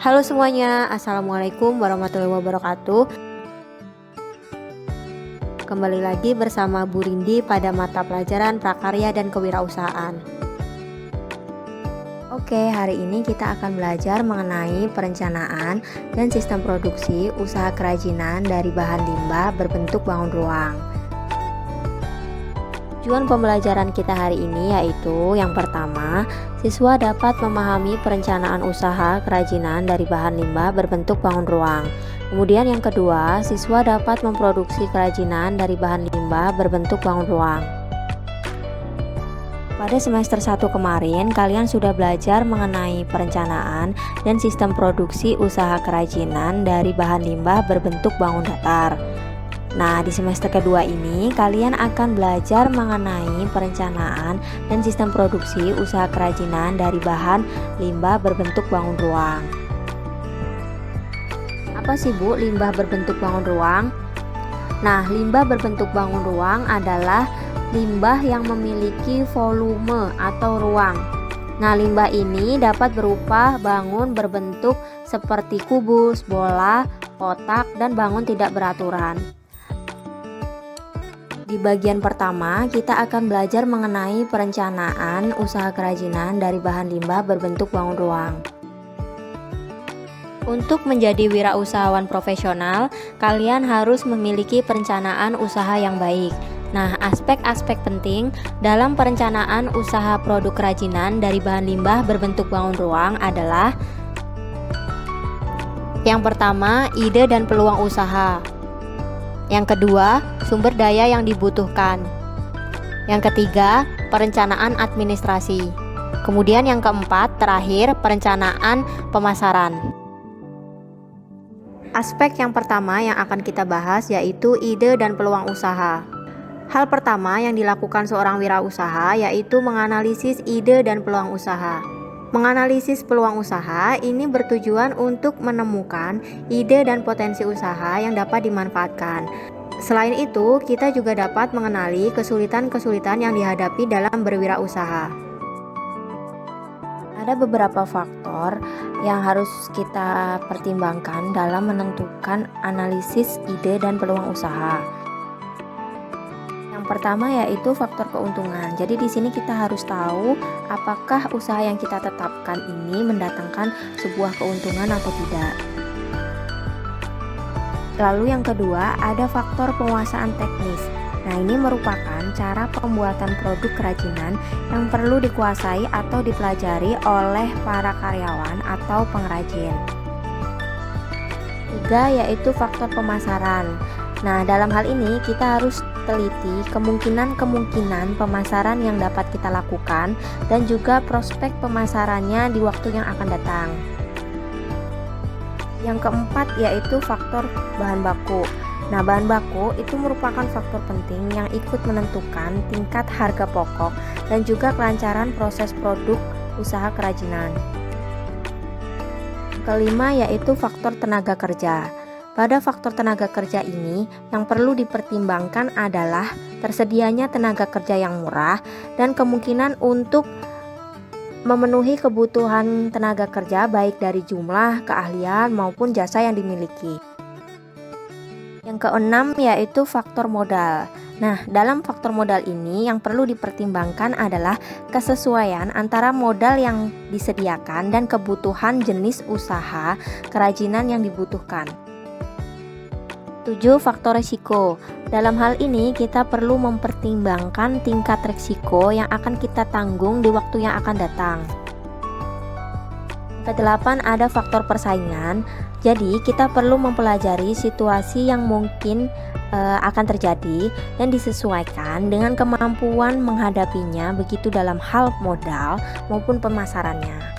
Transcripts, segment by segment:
Halo semuanya, Assalamualaikum warahmatullahi wabarakatuh. Kembali lagi bersama Bu Rindi pada mata pelajaran Prakarya dan Kewirausahaan. Oke, hari ini kita akan belajar mengenai perencanaan dan sistem produksi usaha kerajinan dari bahan limbah berbentuk bangun ruang. Tujuan pembelajaran kita hari ini yaitu yang pertama, siswa dapat memahami perencanaan usaha kerajinan dari bahan limbah berbentuk bangun ruang. Kemudian yang kedua, siswa dapat memproduksi kerajinan dari bahan limbah berbentuk bangun ruang. Pada semester 1 kemarin, kalian sudah belajar mengenai perencanaan dan sistem produksi usaha kerajinan dari bahan limbah berbentuk bangun datar. Nah, di semester kedua ini kalian akan belajar mengenai perencanaan dan sistem produksi usaha kerajinan dari bahan limbah berbentuk bangun ruang. Apa sih Bu limbah berbentuk bangun ruang? Nah, limbah berbentuk bangun ruang adalah limbah yang memiliki volume atau ruang. Nah, limbah ini dapat berupa bangun berbentuk seperti kubus, bola, kotak, dan bangun tidak beraturan. Di bagian pertama, kita akan belajar mengenai perencanaan usaha kerajinan dari bahan limbah berbentuk bangun ruang. Untuk menjadi wirausahawan profesional, kalian harus memiliki perencanaan usaha yang baik. Nah, aspek-aspek penting dalam perencanaan usaha produk kerajinan dari bahan limbah berbentuk bangun ruang adalah: yang pertama, ide dan peluang usaha. Yang kedua, sumber daya yang dibutuhkan. Yang ketiga, perencanaan administrasi. Kemudian yang keempat, terakhir, perencanaan pemasaran. Aspek yang pertama yang akan kita bahas yaitu ide dan peluang usaha. Hal pertama yang dilakukan seorang wirausaha yaitu menganalisis ide dan peluang usaha. Menganalisis peluang usaha ini bertujuan untuk menemukan ide dan potensi usaha yang dapat dimanfaatkan. Selain itu, kita juga dapat mengenali kesulitan-kesulitan yang dihadapi dalam berwirausaha. Ada beberapa faktor yang harus kita pertimbangkan dalam menentukan analisis ide dan peluang usaha. Pertama yaitu faktor keuntungan. Jadi di sini kita harus tahu apakah usaha yang kita tetapkan ini mendatangkan sebuah keuntungan atau tidak. Lalu yang kedua ada faktor penguasaan teknis. Nah, ini merupakan cara pembuatan produk kerajinan yang perlu dikuasai atau dipelajari oleh para karyawan atau pengrajin. Tiga yaitu faktor pemasaran. Nah, dalam hal ini kita harus teliti kemungkinan pemasaran yang dapat kita lakukan dan juga prospek pemasarannya di waktu yang akan datang. Yang keempat yaitu faktor bahan baku. Nah, bahan baku itu merupakan faktor penting yang ikut menentukan tingkat harga pokok dan juga kelancaran proses produk usaha kerajinan. Kelima yaitu faktor tenaga kerja. Pada faktor tenaga kerja ini, yang perlu dipertimbangkan adalah tersedianya tenaga kerja yang murah dan kemungkinan untuk memenuhi kebutuhan tenaga kerja baik dari jumlah, keahlian, maupun jasa yang dimiliki. Yang keenam yaitu faktor modal. Nah, dalam faktor modal ini yang perlu dipertimbangkan adalah kesesuaian antara modal yang disediakan dan kebutuhan jenis usaha kerajinan yang dibutuhkan. 7. Faktor risiko. Dalam hal ini kita perlu mempertimbangkan tingkat risiko yang akan kita tanggung di waktu yang akan datang. Kedelapan ada faktor persaingan. Jadi kita perlu mempelajari situasi yang mungkin akan terjadi dan disesuaikan dengan kemampuan menghadapinya begitu dalam hal modal maupun pemasarannya.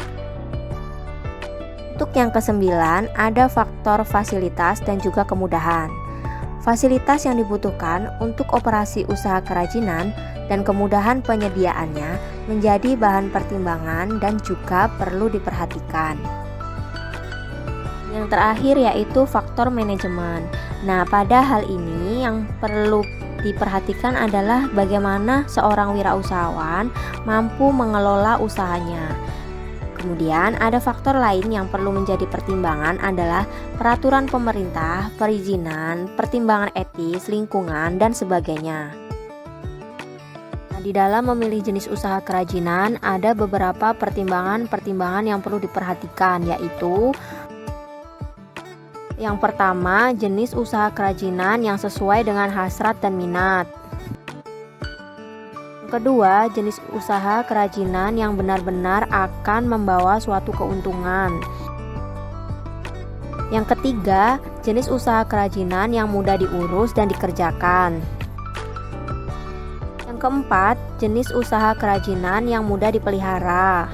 Untuk yang kesembilan, ada faktor fasilitas dan juga kemudahan. Fasilitas yang dibutuhkan untuk operasi usaha kerajinan dan kemudahan penyediaannya menjadi bahan pertimbangan dan juga perlu diperhatikan. Yang terakhir yaitu faktor manajemen. Nah, pada hal ini yang perlu diperhatikan adalah bagaimana seorang wirausahawan mampu mengelola usahanya. Kemudian ada faktor lain yang perlu menjadi pertimbangan adalah peraturan pemerintah, perizinan, pertimbangan etis, lingkungan, dan sebagainya. Nah, di dalam memilih jenis usaha kerajinan ada beberapa pertimbangan yang perlu diperhatikan, yaitu yang pertama, jenis usaha kerajinan yang sesuai dengan hasrat dan minat. Kedua, jenis usaha kerajinan yang benar-benar akan membawa suatu keuntungan. Yang ketiga, jenis usaha kerajinan yang mudah diurus dan dikerjakan. Yang keempat, jenis usaha kerajinan yang mudah dipelihara.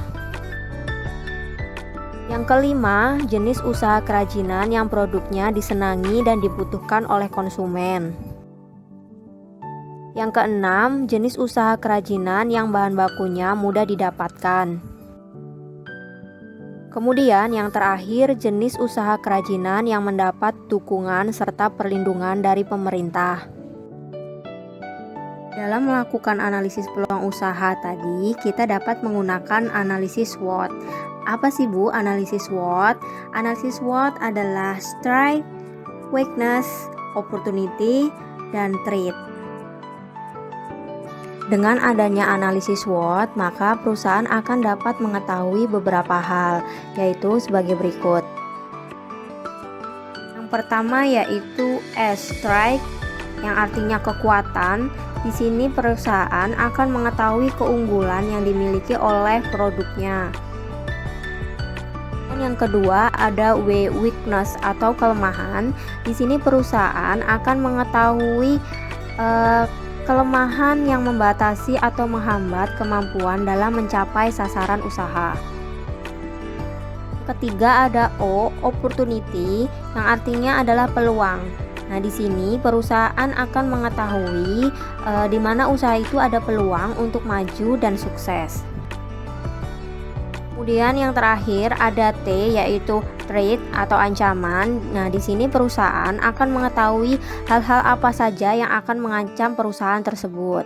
Yang kelima, jenis usaha kerajinan yang produknya disenangi dan dibutuhkan oleh konsumen. Yang keenam, jenis usaha kerajinan yang bahan bakunya mudah didapatkan. Kemudian yang terakhir, jenis usaha kerajinan yang mendapat dukungan serta perlindungan dari pemerintah. Dalam melakukan analisis peluang usaha tadi, kita dapat menggunakan analisis SWOT. Apa sih Bu analisis SWOT? Analisis SWOT adalah strength, weakness, opportunity, dan threat. Dengan adanya analisis SWOT, maka perusahaan akan dapat mengetahui beberapa hal, yaitu sebagai berikut. Yang pertama yaitu strength, yang artinya kekuatan. Di sini perusahaan akan mengetahui keunggulan yang dimiliki oleh produknya. Dan yang kedua ada weakness atau kelemahan. Di sini perusahaan akan mengetahui kelemahan yang membatasi atau menghambat kemampuan dalam mencapai sasaran usaha. Ketiga ada opportunity, yang artinya adalah peluang. Nah, di sini perusahaan akan mengetahui di mana usaha itu ada peluang untuk maju dan sukses. Kemudian yang terakhir ada T, yaitu threat atau ancaman. Nah, di sini perusahaan akan mengetahui hal-hal apa saja yang akan mengancam perusahaan tersebut.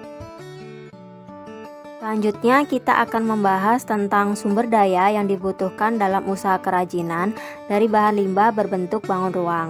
Selanjutnya kita akan membahas tentang sumber daya yang dibutuhkan dalam usaha kerajinan dari bahan limbah berbentuk bangun ruang.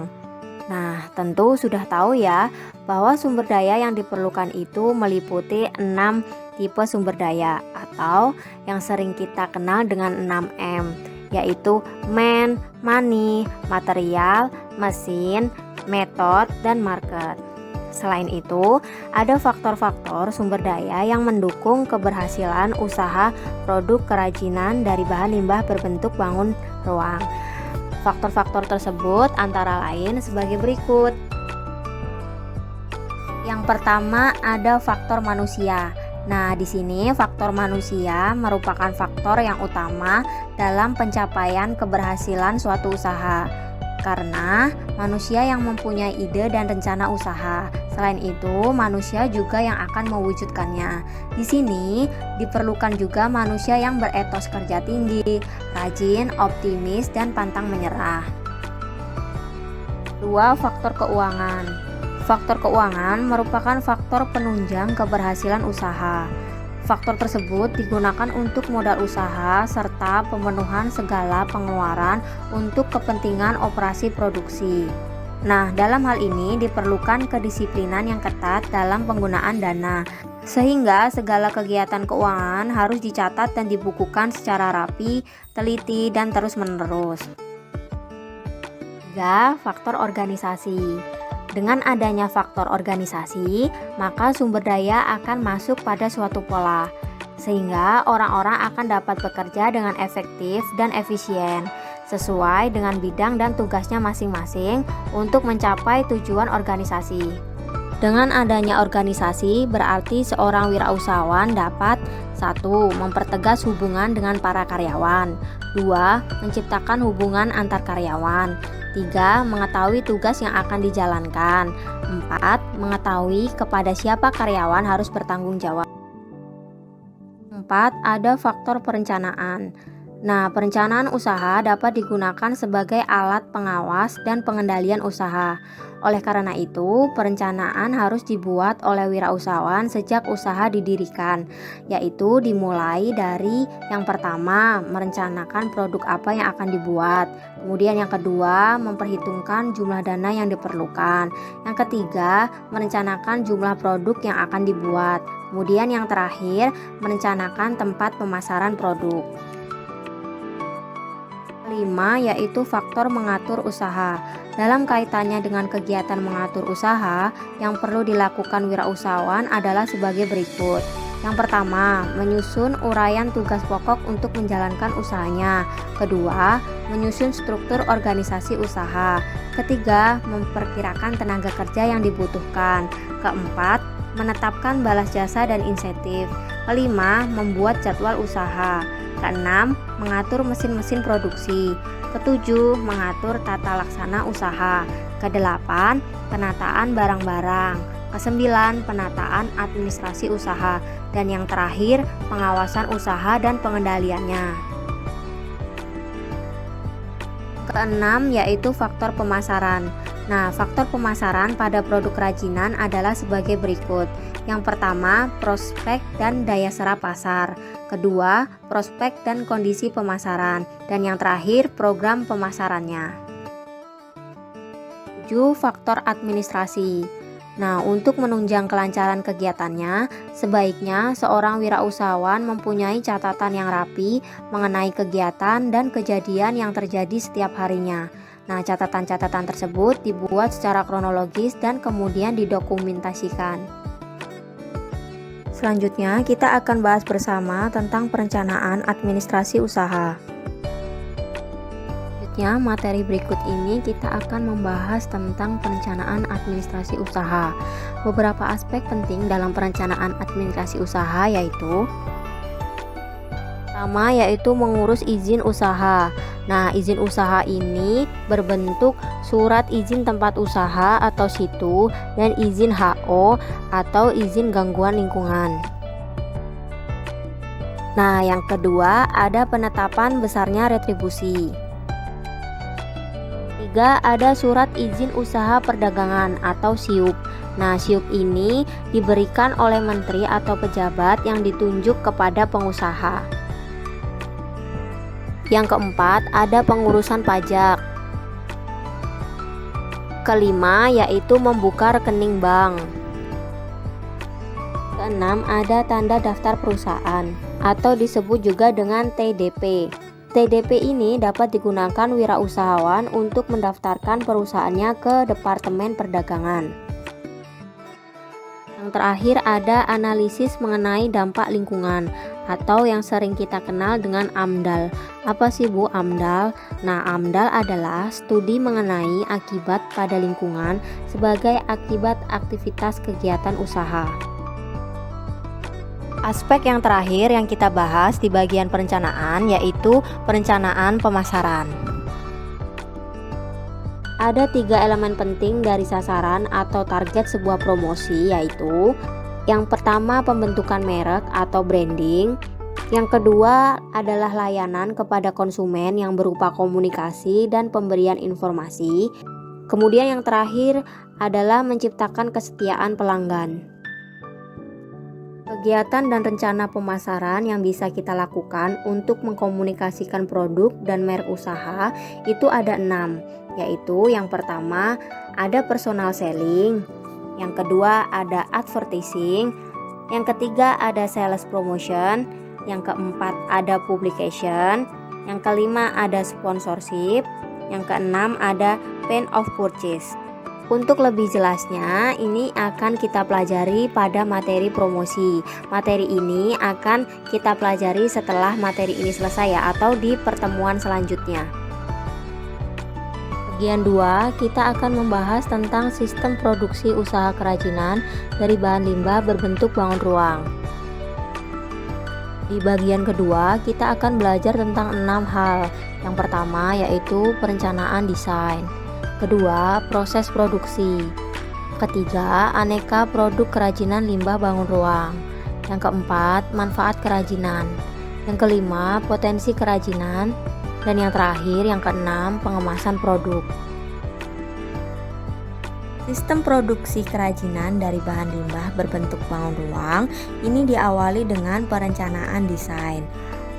Nah, tentu sudah tahu ya bahwa sumber daya yang diperlukan itu meliputi 6 tipe sumber daya atau yang sering kita kenal dengan 6M, yaitu man, money, material, mesin, method, dan market. Selain itu, ada faktor-faktor sumber daya yang mendukung keberhasilan usaha produk kerajinan dari bahan limbah berbentuk bangun ruang. Faktor-faktor tersebut antara lain sebagai berikut. Yang pertama ada faktor manusia. Nah, di sini faktor manusia merupakan faktor yang utama dalam pencapaian keberhasilan suatu usaha. Karena manusia yang mempunyai ide dan rencana usaha. Selain itu, manusia juga yang akan mewujudkannya. Di sini diperlukan juga manusia yang beretos kerja tinggi, rajin, optimis, dan pantang menyerah. 2. Faktor keuangan. Faktor keuangan merupakan faktor penunjang keberhasilan usaha. Faktor tersebut digunakan untuk modal usaha serta pemenuhan segala pengeluaran untuk kepentingan operasi produksi. Nah, dalam hal ini diperlukan kedisiplinan yang ketat dalam penggunaan dana, sehingga segala kegiatan keuangan harus dicatat dan dibukukan secara rapi, teliti, dan terus-menerus. 3. Faktor organisasi. Dengan adanya faktor organisasi, maka sumber daya akan masuk pada suatu pola, sehingga orang-orang akan dapat bekerja dengan efektif dan efisien, sesuai dengan bidang dan tugasnya masing-masing untuk mencapai tujuan organisasi. Dengan adanya organisasi, berarti seorang wirausahawan dapat 1. Mempertegas hubungan dengan para karyawan. 2. Menciptakan hubungan antar karyawan. 3. Mengetahui tugas yang akan dijalankan. 4. Mengetahui kepada siapa karyawan harus bertanggung jawab. 4. Ada faktor perencanaan. Nah, perencanaan usaha dapat digunakan sebagai alat pengawas dan pengendalian usaha. Oleh karena itu, perencanaan harus dibuat oleh wirausahawan sejak usaha didirikan, yaitu dimulai dari yang pertama, merencanakan produk apa yang akan dibuat. Kemudian yang kedua, memperhitungkan jumlah dana yang diperlukan. Yang ketiga, merencanakan jumlah produk yang akan dibuat. Kemudian yang terakhir, merencanakan tempat pemasaran produk. 5 yaitu faktor mengatur usaha. Dalam kaitannya dengan kegiatan mengatur usaha, yang perlu dilakukan wirausahawan adalah sebagai berikut. Yang pertama, menyusun uraian tugas pokok untuk menjalankan usahanya. Kedua, menyusun struktur organisasi usaha. Ketiga, memperkirakan tenaga kerja yang dibutuhkan. Keempat, menetapkan balas jasa dan insentif. Kelima, membuat jadwal usaha. Keenam, mengatur mesin-mesin produksi. Ketujuh, mengatur tata laksana usaha. Kedelapan, penataan barang-barang. Kesembilan, penataan administrasi usaha. Dan yang terakhir, pengawasan usaha dan pengendaliannya. Keenam yaitu faktor pemasaran. Nah, faktor pemasaran pada produk kerajinan adalah sebagai berikut. Yang pertama, prospek dan daya serap pasar. Kedua, prospek dan kondisi pemasaran. Dan yang terakhir, program pemasarannya. 7. Faktor administrasi. Nah, untuk menunjang kelancaran kegiatannya, sebaiknya seorang wirausahawan mempunyai catatan yang rapi mengenai kegiatan dan kejadian yang terjadi setiap harinya. Nah, catatan-catatan tersebut dibuat secara kronologis dan kemudian didokumentasikan. Selanjutnya, kita akan bahas bersama tentang perencanaan administrasi usaha. Selanjutnya, materi berikut ini kita akan membahas tentang perencanaan administrasi usaha. Beberapa aspek penting dalam perencanaan administrasi usaha yaitu pertama yaitu mengurus izin usaha. Nah, izin usaha ini berbentuk surat izin tempat usaha atau situ dan izin HO atau izin gangguan lingkungan. Nah, yang kedua ada penetapan besarnya retribusi. Ketiga, ada surat izin usaha perdagangan atau SIUP. Nah, SIUP ini diberikan oleh menteri atau pejabat yang ditunjuk kepada pengusaha. Yang keempat, ada pengurusan pajak. Kelima, yaitu membuka rekening bank. Keenam, ada tanda daftar perusahaan atau disebut juga dengan TDP. TDP ini dapat digunakan wirausahawan untuk mendaftarkan perusahaannya ke Departemen Perdagangan. Yang terakhir ada analisis mengenai dampak lingkungan atau yang sering kita kenal dengan AMDAL. Apa sih Bu AMDAL? Nah, AMDAL adalah studi mengenai akibat pada lingkungan sebagai akibat aktivitas kegiatan usaha. Aspek yang terakhir yang kita bahas di bagian perencanaan yaitu perencanaan pemasaran. Ada 3 elemen penting dari sasaran atau target sebuah promosi yaitu yang pertama pembentukan merek atau branding, yang kedua adalah layanan kepada konsumen yang berupa komunikasi dan pemberian informasi, kemudian yang terakhir adalah menciptakan kesetiaan pelanggan. Kegiatan dan rencana pemasaran yang bisa kita lakukan untuk mengkomunikasikan produk dan merek usaha itu ada 6, yaitu yang pertama ada personal selling, yang kedua ada advertising, yang ketiga ada sales promotion, yang keempat ada publication, yang kelima ada sponsorship, yang keenam ada plan of purchase. Untuk lebih jelasnya, ini akan kita pelajari pada materi promosi. Materi ini akan kita pelajari setelah materi ini selesai ya, atau di pertemuan selanjutnya. Bagian 2, kita akan membahas tentang sistem produksi usaha kerajinan dari bahan limbah berbentuk bangun ruang. Di bagian kedua, kita akan belajar tentang 6 hal. Yang pertama yaitu perencanaan desain. Kedua, proses produksi. Ketiga, aneka produk kerajinan limbah bangun ruang. Yang keempat, manfaat kerajinan. Yang kelima, potensi kerajinan. Dan yang terakhir, yang keenam, pengemasan produk. Sistem produksi kerajinan dari bahan limbah berbentuk bangun ruang ini diawali dengan perencanaan desain.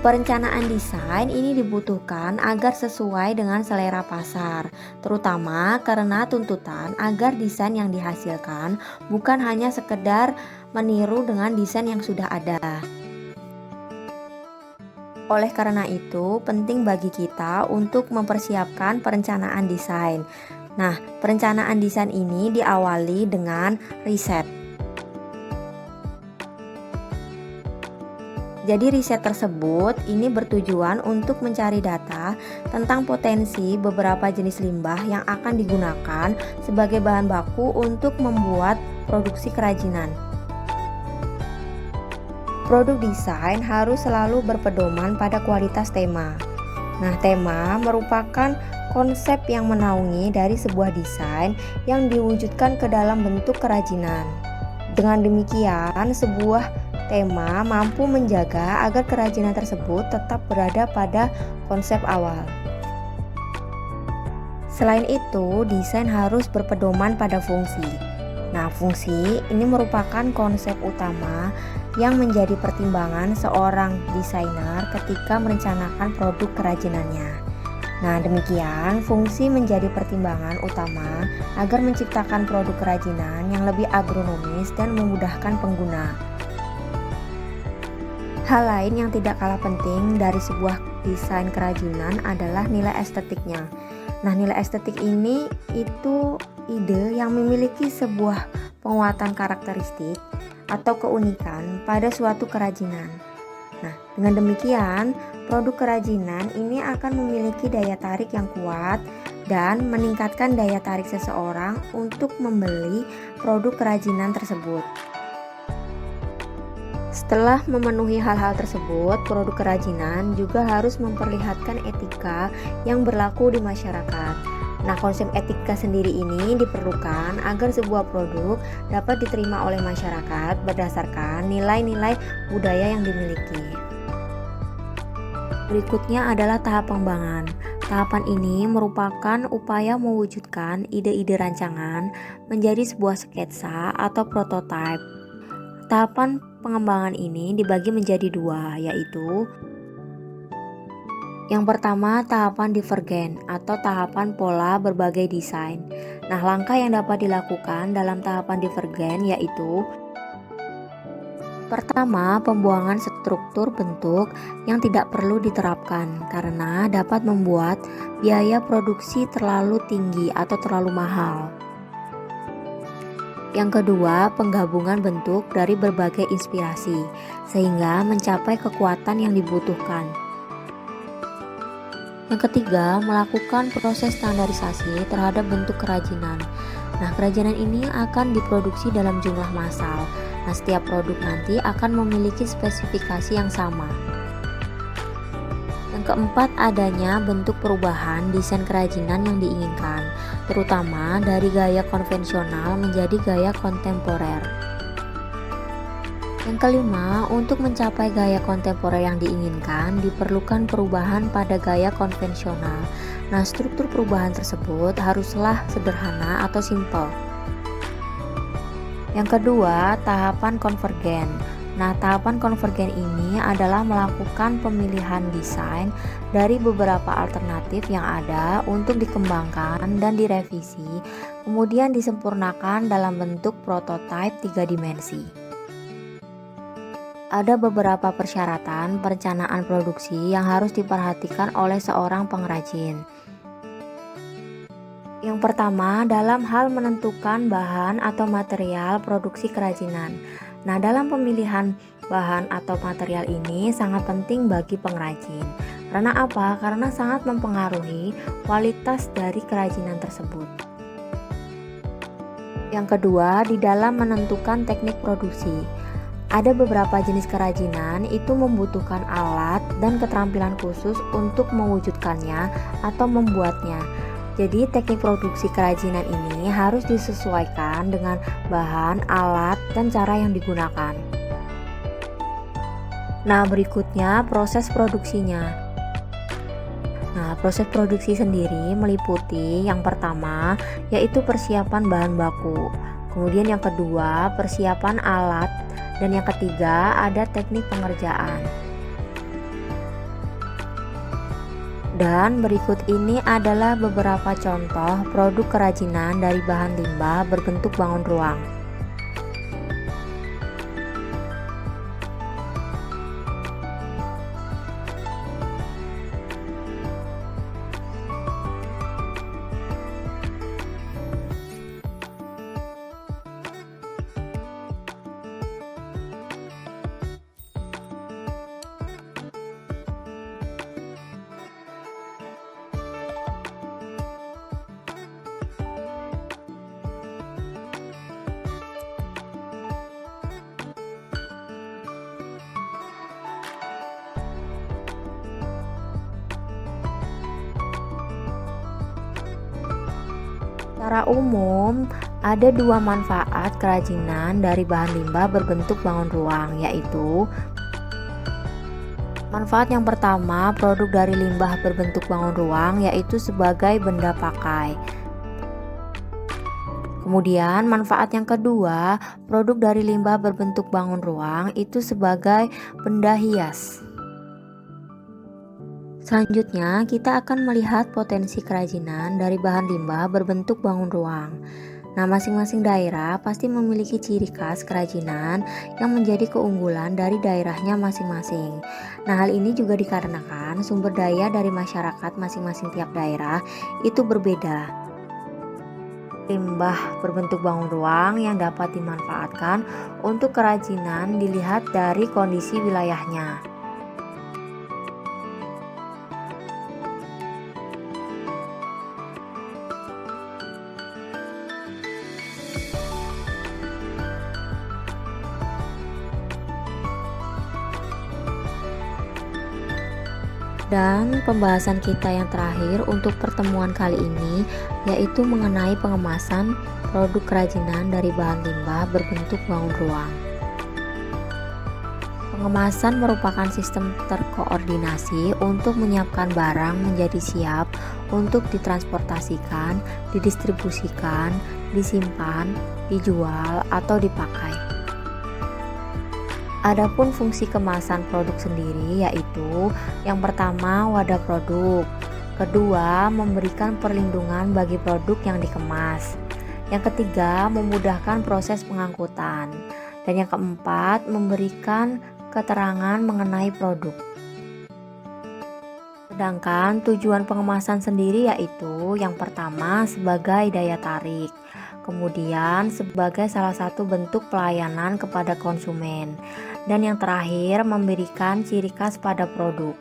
Perencanaan desain ini dibutuhkan agar sesuai dengan selera pasar, terutama karena tuntutan agar desain yang dihasilkan bukan hanya sekedar meniru dengan desain yang sudah ada. Oleh karena itu, penting bagi kita untuk mempersiapkan perencanaan desain. Nah, perencanaan desain ini diawali dengan riset. Jadi riset tersebut ini bertujuan untuk mencari data tentang potensi beberapa jenis limbah yang akan digunakan sebagai bahan baku untuk membuat produksi kerajinan. Produk desain harus selalu berpedoman pada kualitas tema. Nah, tema merupakan konsep yang menaungi dari sebuah desain yang diwujudkan ke dalam bentuk kerajinan. Dengan demikian, sebuah tema mampu menjaga agar kerajinan tersebut tetap berada pada konsep awal. Selain itu, desain harus berpedoman pada fungsi. Nah, fungsi ini merupakan konsep utama yang menjadi pertimbangan seorang desainer ketika merencanakan produk kerajinannya. Nah, demikian fungsi menjadi pertimbangan utama agar menciptakan produk kerajinan yang lebih agronomis dan memudahkan pengguna. Hal lain yang tidak kalah penting dari sebuah desain kerajinan adalah nilai estetiknya. Nah, nilai estetik ini itu ide yang memiliki sebuah penguatan karakteristik atau keunikan pada suatu kerajinan. Nah, dengan demikian, produk kerajinan ini akan memiliki daya tarik yang kuat dan meningkatkan daya tarik seseorang untuk membeli produk kerajinan tersebut. Setelah memenuhi hal-hal tersebut, produk kerajinan juga harus memperlihatkan etika yang berlaku di masyarakat. Nah, konsep etika sendiri ini diperlukan agar sebuah produk dapat diterima oleh masyarakat berdasarkan nilai-nilai budaya yang dimiliki. Berikutnya adalah tahap pengembangan. Tahapan ini merupakan upaya mewujudkan ide-ide rancangan menjadi sebuah sketsa atau prototipe. Tahapan pengembangan ini dibagi menjadi dua, yaitu yang pertama, tahapan divergen atau tahapan pola berbagai desain. Nah, langkah yang dapat dilakukan dalam tahapan divergen yaitu pertama, pembuangan struktur bentuk yang tidak perlu diterapkan karena dapat membuat biaya produksi terlalu tinggi atau terlalu mahal. Yang kedua, penggabungan bentuk dari berbagai inspirasi sehingga mencapai kekuatan yang dibutuhkan. Yang ketiga, melakukan proses standarisasi terhadap bentuk kerajinan. Nah, kerajinan ini akan diproduksi dalam jumlah massal. Nah, setiap produk nanti akan memiliki spesifikasi yang sama. Yang keempat, adanya bentuk perubahan desain kerajinan yang diinginkan, terutama dari gaya konvensional menjadi gaya kontemporer. Yang kelima, untuk mencapai gaya kontemporer yang diinginkan, diperlukan perubahan pada gaya konvensional. Nah, struktur perubahan tersebut haruslah sederhana atau simpel. Yang kedua, tahapan konvergen. Nah, tahapan konvergen ini adalah melakukan pemilihan desain dari beberapa alternatif yang ada untuk dikembangkan dan direvisi, kemudian disempurnakan dalam bentuk prototipe 3 dimensi. Ada beberapa persyaratan perencanaan produksi yang harus diperhatikan oleh seorang pengrajin. Yang pertama, dalam hal menentukan bahan atau material produksi kerajinan. Nah, dalam pemilihan bahan atau material ini sangat penting bagi pengrajin. Karena apa? Karena sangat mempengaruhi kualitas dari kerajinan tersebut. Yang kedua, di dalam menentukan teknik produksi. Ada beberapa jenis kerajinan itu membutuhkan alat dan keterampilan khusus untuk mewujudkannya atau membuatnya. Jadi teknik produksi kerajinan ini harus disesuaikan dengan bahan, alat, dan cara yang digunakan. Nah, berikutnya proses produksinya. Nah, proses produksi sendiri meliputi yang pertama yaitu persiapan bahan baku, kemudian yang kedua persiapan alat, dan yang ketiga ada teknik pengerjaan. Dan berikut ini adalah beberapa contoh produk kerajinan dari bahan limbah berbentuk bangun ruang. Secara umum, ada dua manfaat kerajinan dari bahan limbah berbentuk bangun ruang, yaitu manfaat yang pertama, produk dari limbah berbentuk bangun ruang yaitu sebagai benda pakai. Kemudian manfaat yang kedua, produk dari limbah berbentuk bangun ruang itu sebagai benda hias. Selanjutnya, kita akan melihat potensi kerajinan dari bahan limbah berbentuk bangun ruang. Nah, masing-masing daerah pasti memiliki ciri khas kerajinan yang menjadi keunggulan dari daerahnya masing-masing. Nah, hal ini juga dikarenakan sumber daya dari masyarakat masing-masing tiap daerah itu berbeda. Limbah berbentuk bangun ruang yang dapat dimanfaatkan untuk kerajinan dilihat dari kondisi wilayahnya. Dan pembahasan kita yang terakhir untuk pertemuan kali ini yaitu mengenai pengemasan produk kerajinan dari bahan limbah berbentuk bangun ruang. Pengemasan merupakan sistem terkoordinasi untuk menyiapkan barang menjadi siap untuk ditransportasikan, didistribusikan, disimpan, dijual, atau dipakai. Adapun fungsi kemasan produk sendiri yaitu yang pertama wadah produk, kedua memberikan perlindungan bagi produk yang dikemas, yang ketiga memudahkan proses pengangkutan, dan yang keempat memberikan keterangan mengenai produk. Sedangkan tujuan pengemasan sendiri yaitu yang pertama sebagai daya tarik, kemudian sebagai salah satu bentuk pelayanan kepada konsumen, dan yang terakhir memberikan ciri khas pada produk.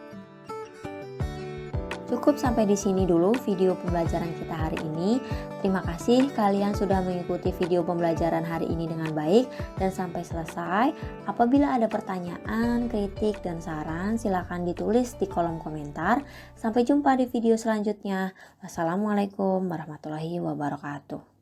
Cukup sampai di sini dulu video pembelajaran kita hari ini. Terima kasih kalian sudah mengikuti video pembelajaran hari ini dengan baik dan sampai selesai. Apabila ada pertanyaan, kritik, dan saran, silakan ditulis di kolom komentar. Sampai jumpa di video selanjutnya. Wassalamualaikum warahmatullahi wabarakatuh.